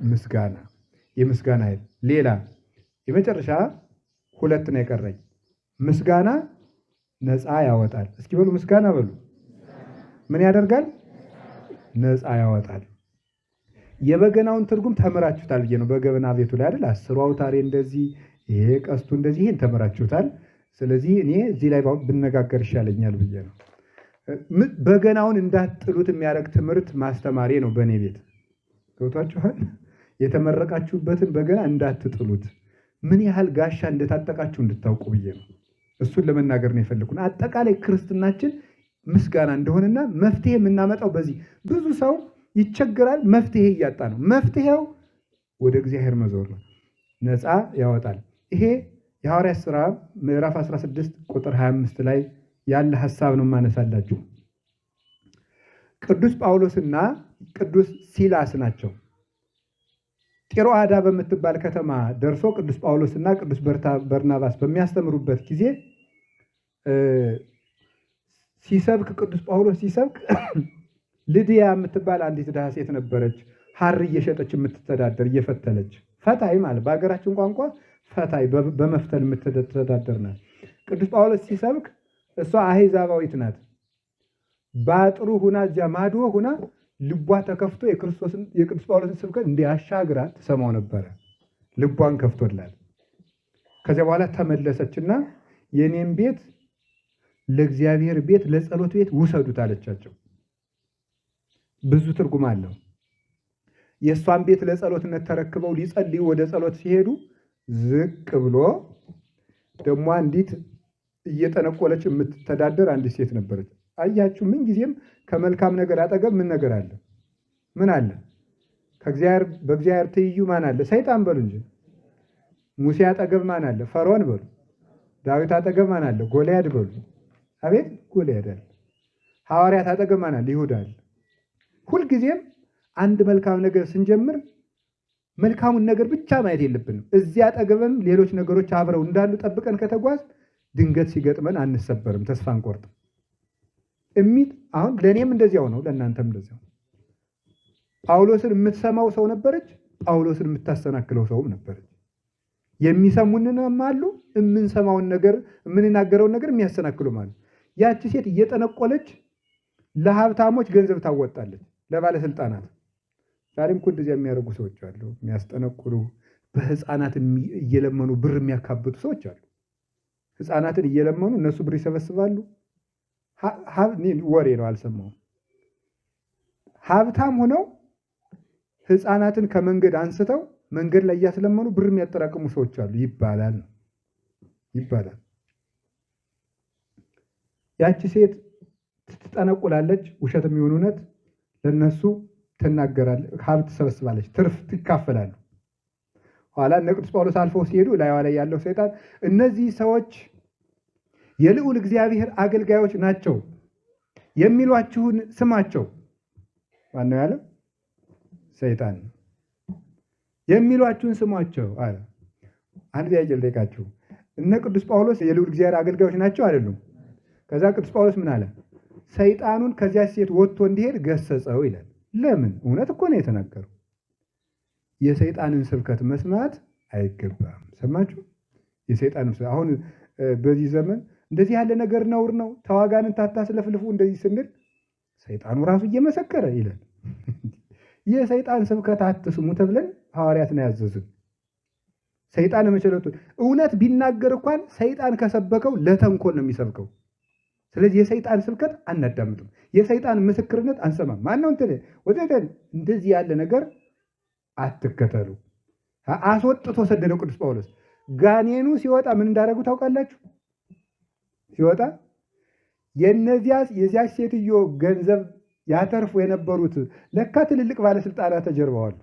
ምስጋና። የምስጋና ኃይል። ሌላ የመጨረሻ 2 ነው የቀረኝ። ምስጋና ነፃ ያወጣል። እስኪ በሉ ምስጋና በሉ። ምን ያደርጋል? ነፃ ያወጣል። የበገናውን ትርጉም ተመራችሁታል ብዬ ነው። በገበና ቤቱ ላይ አይደል? 10 አውታሬ እንደዚህ፣ ይሄ ቀስቱ እንደዚህ፣ ይሄን ተመራችሁታል። ስለዚህ እኔ እዚህ ላይ ብነጋገር ይሻለኛል ብዬ ነው። በገናውን እንዳትጥሉት የሚያደርግ ትምህርት ማስተማሪ ነው በእኔ ቤት። ገብቷችኋል? የተመረቃችሁበትን በገና እንዳትጥሉት ምን ያህል ጋሻ እንደታጠቃችሁ እንድታውቁ ብዬ ነው። እሱን ለመናገር ነው የፈለኩት። አጠቃላይ ክርስትናችን ምስጋና እንደሆነና መፍትሄ የምናመጣው በዚህ ብዙ ሰው ይቸገራል። መፍትሄ እያጣ ነው። መፍትሄው ወደ እግዚአብሔር መዞር ነው። ነፃ ያወጣል። ይሄ የሐዋርያት ሥራ ምዕራፍ 16 ቁጥር 25 ላይ ያለ ሐሳብ ነው ማነሳላችሁ። ቅዱስ ጳውሎስና ቅዱስ ሲላስ ናቸው። ጢሮአዳ በምትባል ከተማ ደርሶ ቅዱስ ጳውሎስና ቅዱስ በርናባስ በሚያስተምሩበት ጊዜ ሲሰብክ ቅዱስ ጳውሎስ ሲሰብክ ልድያ የምትባል አንዲት ድሃ ሴት ነበረች። ሐር እየሸጠች የምትተዳደር እየፈተለች፣ ፈታይ ማለት በሀገራችን ቋንቋ ፈታይ በመፍተል የምትተዳደር ናት። ቅዱስ ጳውሎስ ሲሰብክ እሷ አሕዛባዊት ናት። ባጥሩ ሁና እዚያ ማዶ ሁና ልቧ ተከፍቶ የቅዱስ ጳውሎስን ስብከት እንዲያሻግራ ትሰማው ነበረ። ልቧን ከፍቶላል። ከዚያ በኋላ ተመለሰችና የኔም ቤት ለእግዚአብሔር ቤት ለጸሎት ቤት ውሰዱት አለቻቸው። ብዙ ትርጉም አለው። የእሷን ቤት ለጸሎትነት ተረክበው ሊጸልዩ ወደ ጸሎት ሲሄዱ ዝቅ ብሎ ደግሞ አንዲት እየጠነቆለች የምትተዳደር አንዲት ሴት ነበረች። አያችሁ፣ ምን ጊዜም ከመልካም ነገር አጠገብ ምን ነገር አለ? ምን አለ? በእግዚአብሔር ትይዩ ማን አለ? ሰይጣን በሉ እንጂ። ሙሴ አጠገብ ማን አለ? ፈርዖን በሉ። ዳዊት አጠገብ ማን አለ? ጎልያድ በሉ። አቤት ጎልያድ አለ። ሐዋርያት አጠገብ ማን አለ? ይሁዳ አለ። ሁልጊዜም አንድ መልካም ነገር ስንጀምር መልካሙን ነገር ብቻ ማየት የለብንም። እዚያ አጠገብም ሌሎች ነገሮች አብረው እንዳሉ ጠብቀን ከተጓዝ ድንገት ሲገጥመን አንሰበርም፣ ተስፋ አንቆርጥም። አሁን ለእኔም እንደዚያው ነው፣ ለእናንተም እንደዚያው። ጳውሎስን የምትሰማው ሰው ነበረች፣ ጳውሎስን የምታሰናክለው ሰውም ነበረች። የሚሰሙንንም አሉ፣ የምንሰማውን ነገር የምንናገረውን ነገር የሚያሰናክሉም አሉ። ያቺ ሴት እየጠነቆለች ለሀብታሞች ገንዘብ ታወጣለች፣ ለባለስልጣናት ዛሬም እኮ እንደዚያ የሚያደርጉ ሰዎች አሉ። የሚያስጠነቁሉ በህፃናት እየለመኑ ብር የሚያካብቱ ሰዎች አሉ። ህፃናትን እየለመኑ እነሱ ብር ይሰበስባሉ። ወሬ ነው አልሰማሁም። ሀብታም ሆነው ህፃናትን ከመንገድ አንስተው መንገድ ላይ እያስለመኑ ብር የሚያጠራቅሙ ሰዎች አሉ ይባላል። ያቺ ሴት ትጠነቁላለች፣ ውሸት የሚሆን እውነት ለነሱ ትናገራለች፣ ሀብት ትሰበስባለች፣ ትርፍ ትካፈላሉ። ኋላ እነ ቅዱስ ጳውሎስ አልፈው ሲሄዱ ላይዋ ላይ ያለው ሰይጣን እነዚህ ሰዎች የልዑል እግዚአብሔር አገልጋዮች ናቸው የሚሏችሁን ስማቸው። ማነው ያለው? ሰይጣን። የሚሏችሁን ስሟቸው አለ። አንድ ጥያቄ ልጠይቃችሁ። እነ ቅዱስ ጳውሎስ የልዑል እግዚአብሔር አገልጋዮች ናቸው አይደሉም? ከዛ ቅዱስ ጳውሎስ ምን አለ? ሰይጣኑን ከዚያ ሴት ወጥቶ እንዲሄድ ገሰጸው ይላል። ለምን? እውነት እኮ ነው የተናገረው። የሰይጣንን ስብከት መስማት አይገባም። ሰማችሁ? የሰይጣንን አሁን በዚህ ዘመን እንደዚህ ያለ ነገር ነውር ነው፣ ተዋጋንን ታታስለፍልፉ እንደዚህ ስንል ሰይጣኑ ራሱ እየመሰከረ ይላል። የሰይጣን ስብከት አትስሙ ተብለን ሐዋርያት ነው ያዘዙን። ሰይጣን መቸለቱ እውነት ቢናገር እንኳን ሰይጣን ከሰበከው ለተንኮል ነው የሚሰብከው። ስለዚህ የሰይጣን ስብከት አናዳምጥም፣ የሰይጣን ምስክርነት አንሰማም። ማነው እንትን ወዘተ እንደዚህ ያለ ነገር አትከተሉ። አስወጥቶ ሰደደው ቅዱስ ጳውሎስ። ጋኔኑ ሲወጣ ምን እንዳደረጉ ታውቃላችሁ? ሲወጣ የዚያች ሴትዮ ገንዘብ ያተርፉ የነበሩት ለካ ትልልቅ ባለስልጣናት ተጀርበዋል።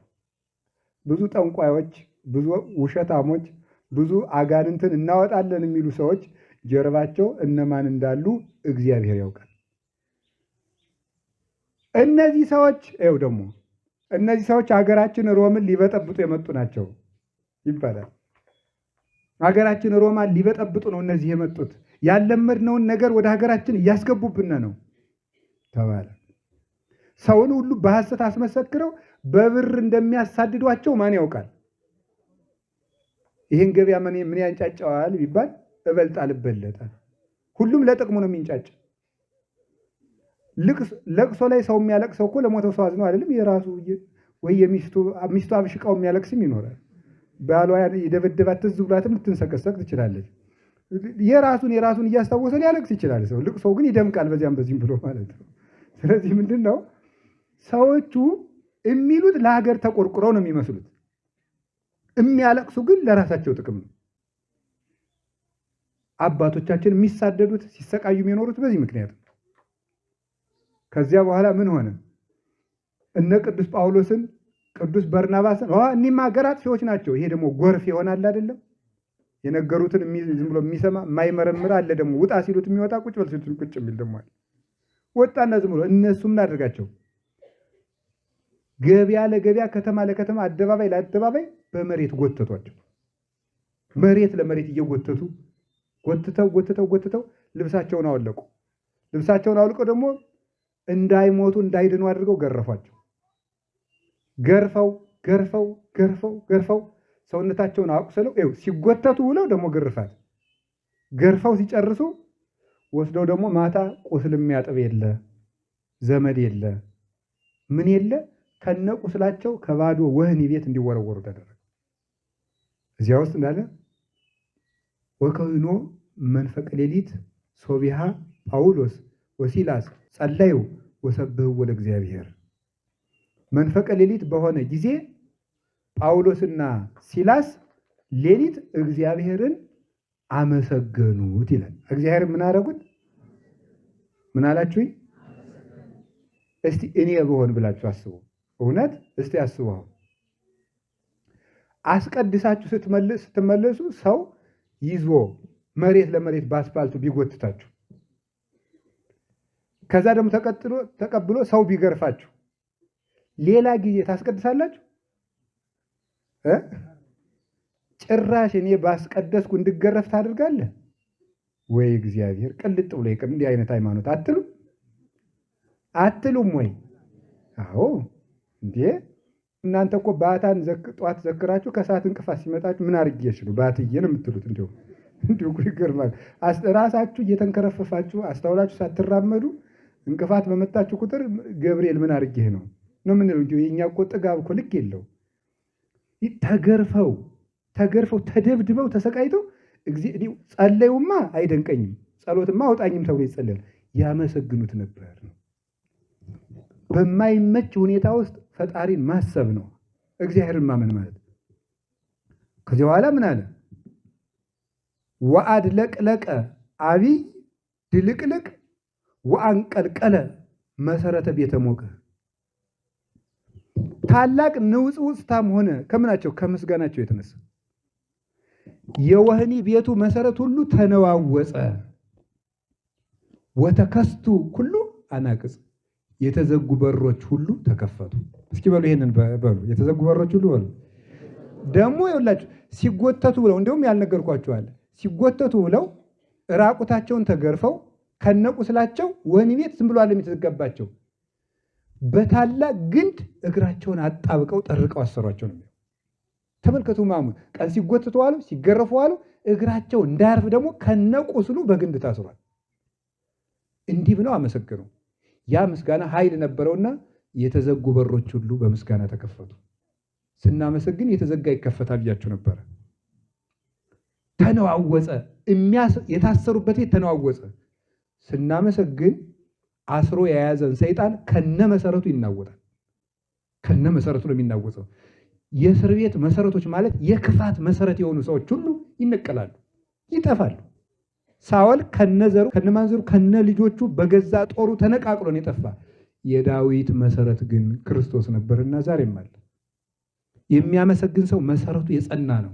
ብዙ ጠንቋዮች፣ ብዙ ውሸታሞች፣ ብዙ አጋንንትን እናወጣለን የሚሉ ሰዎች ጀርባቸው እነማን እንዳሉ እግዚአብሔር ያውቃል። እነዚህ ሰዎች ሀገራችን ሮምን ሊበጠብጡ የመጡ ናቸው ይባላል። ሀገራችን ሮማን ሊበጠብጡ ነው እነዚህ የመጡት፣ ያለመድነውን ነገር ወደ ሀገራችን እያስገቡብን ነው ተባለ። ሰውን ሁሉ በሐሰት አስመሰክረው በብር እንደሚያሳድዷቸው ማን ያውቃል? ይህን ገበያ ምን ያንጫጫዋል ቢባል እበልጣል እበለጣል። ሁሉም ለጥቅሙ ነው የሚንጫጭ። ለቅሶ ላይ ሰው የሚያለቅሰው እኮ ለሞተው ሰው አዝነው አይደለም። የራሱ ወይ ሚስቱ አብሽቃው የሚያለቅስም ይኖራል። ባሏ የደበደባት ትዝ ብሏትም ልትንሰቀሰቅ ትችላለች። የራሱን እያስታወሰ ሊያለቅስ ይችላል ሰው። ልቅሶው ግን ይደምቃል በዚያም በዚህም ብሎ ማለት ነው። ስለዚህ ምንድን ነው ሰዎቹ የሚሉት ለሀገር ተቆርቁረው ነው የሚመስሉት፣ የሚያለቅሱ ግን ለራሳቸው ጥቅም ነው። አባቶቻችን የሚሳደዱት ሲሰቃዩ የሚኖሩት በዚህ ምክንያት ነው። ከዚያ በኋላ ምን ሆነ? እነ ቅዱስ ጳውሎስን ቅዱስ በርናባስን እኒህማ ሀገር አጥፊዎች ናቸው። ይሄ ደግሞ ጎርፍ ይሆናል አይደለም? የነገሩትን ዝም ብሎ የሚሰማ የማይመረምር አለ። ደግሞ ውጣ ሲሉት የሚወጣ ቁጭ በል ሲሉት ቁጭ የሚል ደግሞ አለ። ወጣና ዝም ብሎ እነሱ ምን አደረጋቸው? ገበያ ለገበያ፣ ከተማ ለከተማ፣ አደባባይ ለአደባባይ በመሬት ጎተቷቸው። መሬት ለመሬት እየጎተቱ ጎትተው ልብሳቸውን አወለቁ። ልብሳቸውን አውልቀው ደግሞ እንዳይሞቱ እንዳይድኑ አድርገው ገረፏቸው። ገርፈው ሰውነታቸውን አቁስለው ሲጎተቱ ውለው ደግሞ ግርፋት ገርፈው ሲጨርሱ ወስደው ደግሞ ማታ ቁስል የሚያጥብ የለ ዘመድ የለ ምን የለ ከነ ቁስላቸው ከባዶ ወህኒ ቤት እንዲወረወሩ ተደረገ። እዚያ ውስጥ እንዳለ ወከይኖ መንፈቀ ሌሊት ሶቢሃ ጳውሎስ ወሲላስ ጸለዩ ወሰብህው ለእግዚአብሔር። መንፈቀ ሌሊት በሆነ ጊዜ ጳውሎስና ሲላስ ሌሊት እግዚአብሔርን አመሰገኑት ይላል። እግዚአብሔር ምን አደረጉት? ምን አላችሁኝ? እስቲ እኔ በሆን ብላችሁ አስቡ። እውነት እስቲ አስቡ። አስቀድሳችሁ ስትመለሱ ሰው ይዞ መሬት ለመሬት በአስፋልቱ ቢጎትታችሁ፣ ከዛ ደግሞ ተቀብሎ ሰው ቢገርፋችሁ ሌላ ጊዜ ታስቀድሳላችሁ? ጭራሽ እኔ ባስቀደስኩ እንድገረፍ ታደርጋለህ ወይ? እግዚአብሔር ቅልጥ ብሎ ይቅር። እንዲህ አይነት ሃይማኖት አትሉም ወይ? አዎ እንዴ! እናንተ እኮ ባታን ጧት ዘክራችሁ ከሰዓት እንቅፋት ሲመጣችሁ ምን አድርጌሽ ነው ባትዬ ነው የምትሉት። እንዲሁ ይገርማል። ራሳችሁ እየተንከረፈፋችሁ አስተውላችሁ ሳትራመዱ እንቅፋት በመጣችሁ ቁጥር ገብርኤል ምን አድርጌህ ነው ነው የምንለው እንጂ የኛ እኮ ጥጋብ እኮ ልክ የለው። ተገርፈው ተደብድበው ተሰቃይተው ጸለዩማ አይደንቀኝም፣ ጸሎትማ አውጣኝም ተብሎ ይጸለያል። ያመሰግኑት ነበር ነው። በማይመች ሁኔታ ውስጥ ፈጣሪን ማሰብ ነው እግዚአብሔርን ማመን ማለት። ከዚህ በኋላ ምን አለ? ወአድለቅለቀ አቢይ ድልቅልቅ ወአንቀልቀለ መሰረተ ቤተ ሞቀ። ታላቅ ንውጽውጽታም ሆነ ከምናቸው? ከምስጋናቸው የተነሳ የወህኒ ቤቱ መሰረት ሁሉ ተነዋወጸ። ወተከስቱ ሁሉ አናቅጽ፣ የተዘጉ በሮች ሁሉ ተከፈቱ። እስኪ በሉ ይሄንን በሉ። የተዘጉ በሮች ሁሉ በሉ። ደግሞ ይኸውላችሁ ሲጎተቱ ብለው እንደውም ያልነገርኳችሁ አለ። ሲጎተቱ ብለው ራቁታቸውን ተገርፈው ከነቁስላቸው ወህኒ ቤት ዝም ብሎ አለም የተዘጋባቸው በታላቅ ግንድ እግራቸውን አጣብቀው ጠርቀው አሰሯቸው ነው። ተመልከቱ ማሙ ቀን ሲጎተቱ አሉ፣ ሲገረፉ አሉ። እግራቸው እንዳያርፍ ደግሞ ከነቁስሉ በግንድ ታስሯል። እንዲህ ብለው አመሰገኑ። ያ ምስጋና ኃይል ነበረውና የተዘጉ በሮች ሁሉ በምስጋና ተከፈቱ። ስናመሰግን የተዘጋ ይከፈታል ብያችሁ ነበረ። ተነዋወጸ፣ የታሰሩበት ቤት ተነዋወጸ። ስናመሰግን አስሮ የያዘን ሰይጣን ከነመሰረቱ ይናወጣል። ከነመሰረቱ ነው የሚናወጠው። የእስር ቤት መሰረቶች ማለት የክፋት መሰረት የሆኑ ሰዎች ሁሉ ይነቀላሉ፣ ይጠፋሉ። ሳኦል ከነዘሩ ከነማንዘሩ ከነልጆቹ በገዛ ጦሩ ተነቃቅሎ ነው የጠፋ። የዳዊት መሰረት ግን ክርስቶስ ነበርና ዛሬም አለ። የሚያመሰግን ሰው መሰረቱ የጸና ነው።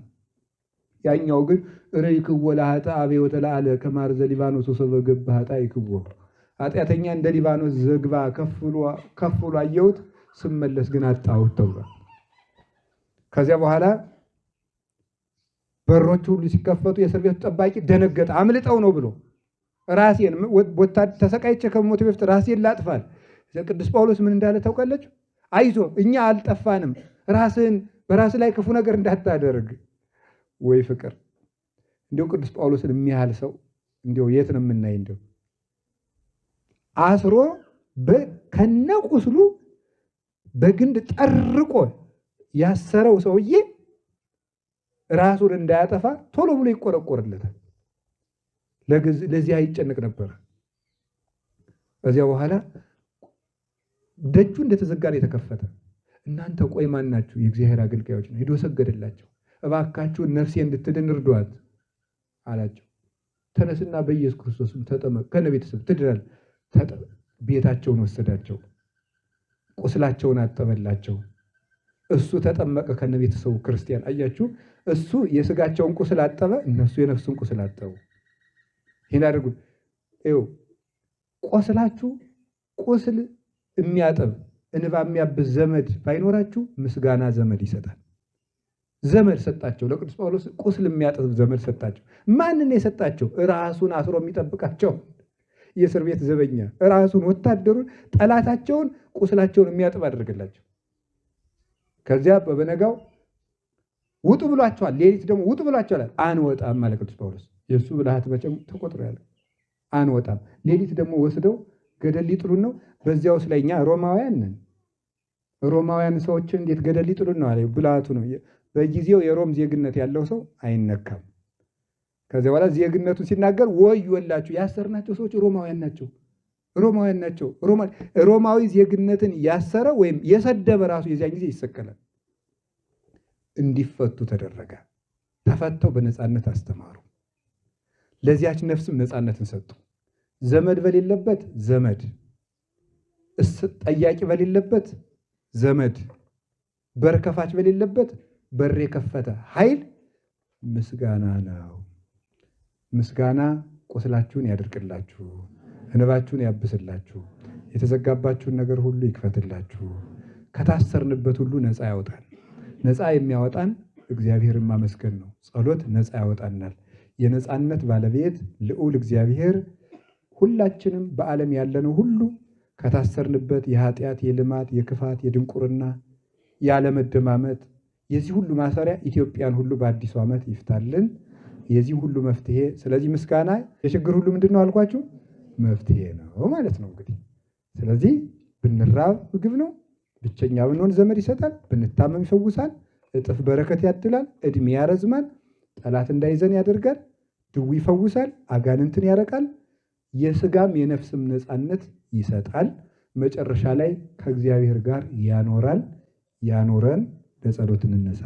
ያኛው ግን ረይክዎ ለኃጥእ ወተለዓለ ከማር ዘሊባኖስ ወሰበገብ ኃጥአይክዎ፣ ኃጢአተኛ እንደ ሊባኖስ ዘግባ ከፍሎ አየሁት ስመለስ ግን አጣሁት ተብሏል። ከዚያ በኋላ በሮቹ ሁሉ ሲከፈቱ የእስር ቤቱ ጠባቂ ደነገጠ። አምልጠው ነው ብሎ ራሴን ወታደር ተሰቃይቼ ከሞት በፊት ራሴን ላጥፋል። ቅዱስ ጳውሎስ ምን እንዳለ ታውቃላችሁ? አይዞ እኛ አልጠፋንም፣ ራስን በራስ ላይ ክፉ ነገር እንዳታደርግ። ወይ ፍቅር! እንደው ቅዱስ ጳውሎስን የሚያህል ሰው እንደው የት ነው የምናይ? እንደው አስሮ ከነቁስሉ በግንድ ጠርቆ ያሰረው ሰውዬ ራሱን እንዳያጠፋ ቶሎ ብሎ ይቆረቆርለታል። ለዚህ አይጨነቅ ነበር። ከዚያ በኋላ ደጁ እንደተዘጋ ነው የተከፈተ። እናንተ ቆይ ማን ናችሁ? የእግዚአብሔር አገልጋዮች ነው። ሄዶ ሰገደላቸው። እባካችሁን ነፍሴ እንድትድን እርዷት አላቸው። ተነስና በኢየሱስ ክርስቶስም ተጠመቅ፣ ከነ ቤተሰብ ትድናል። ቤታቸውን ወሰዳቸው፣ ቁስላቸውን አጠበላቸው። እሱ ተጠመቀ ከነ ቤተሰቡ ክርስቲያን። አያችሁ፣ እሱ የስጋቸውን ቁስል አጠበ፣ እነሱ የነፍሱን ቁስል አጠቡ። ይሄን አድርጉ። ይኸው ቆስላችሁ ቁስል የሚያጠብ እንባ የሚያብስ ዘመድ ባይኖራችሁ ምስጋና ዘመድ ይሰጣል። ዘመድ ሰጣቸው። ለቅዱስ ጳውሎስ ቁስል የሚያጠብ ዘመድ ሰጣቸው። ማንን የሰጣቸው? ራሱን አስሮ የሚጠብቃቸው የእስር ቤት ዘበኛ፣ ራሱን ወታደሩን፣ ጠላታቸውን ቁስላቸውን የሚያጥብ አደረገላቸው። ከዚያ በበነጋው ውጡ ብሏቸዋል። ሌሊት ደግሞ ውጡ ብሏቸዋል። አንወጣም ማለት ቅዱስ ጳውሎስ የእሱ ብልሃት መቼም ተቆጥሮ ያለ አንወጣም። ሌሊት ደግሞ ወስደው ገደል ሊጥሉን ነው። በዚያውስ ላይ እኛ ሮማውያን ነን። ሮማውያን ሰዎችን እንዴት ገደል ሊጥሉን ነው አለ። ብልሃቱ ነው። በጊዜው የሮም ዜግነት ያለው ሰው አይነካም። ከዚያ በኋላ ዜግነቱን ሲናገር ወዮላችሁ፣ ያሰርናቸው ሰዎች ሮማውያን ናቸው፣ ሮማውያን ናቸው። ሮማዊ ዜግነትን ያሰረ ወይም የሰደበ ራሱ የዚያን ጊዜ ይሰቀላል። እንዲፈቱ ተደረገ። ተፈተው በነፃነት አስተማሩ። ለዚያች ነፍስም ነፃነትን ሰጡ። ዘመድ በሌለበት ዘመድ፣ ጠያቂ በሌለበት ዘመድ፣ በር ከፋች በሌለበት በር የከፈተ ኃይል ምስጋና ነው። ምስጋና ቁስላችሁን ያደርቅላችሁ፣ እንባችሁን ያብስላችሁ፣ የተዘጋባችሁን ነገር ሁሉ ይክፈትላችሁ፣ ከታሰርንበት ሁሉ ነፃ ያወጣል። ነፃ የሚያወጣን እግዚአብሔርን ማመስገን ነው። ጸሎት ነፃ ያወጣናል። የነፃነት ባለቤት ልዑል እግዚአብሔር ሁላችንም በዓለም ያለነው ሁሉ ከታሰርንበት የኃጢአት፣ የልማት፣ የክፋት፣ የድንቁርና፣ ያለመደማመጥ የዚህ ሁሉ ማሰሪያ ኢትዮጵያን ሁሉ በአዲሱ ዓመት ይፍታልን። የዚህ ሁሉ መፍትሄ። ስለዚህ ምስጋና የችግር ሁሉ ምንድን ነው አልኳችሁ? መፍትሄ ነው ማለት ነው እንግዲህ። ስለዚህ ብንራብ ምግብ ነው፣ ብቸኛ ብንሆን ዘመድ ይሰጣል፣ ብንታመም ይፈውሳል፣ እጥፍ በረከት ያድላል፣ ዕድሜ ያረዝማል፣ ጠላት እንዳይዘን ያደርጋል፣ ድውይ ይፈውሳል፣ አጋንንትን ያረቃል፣ የሥጋም የነፍስም ነፃነት ይሰጣል። መጨረሻ ላይ ከእግዚአብሔር ጋር ያኖራል። ያኖረን። ለጸሎት እንነሳ።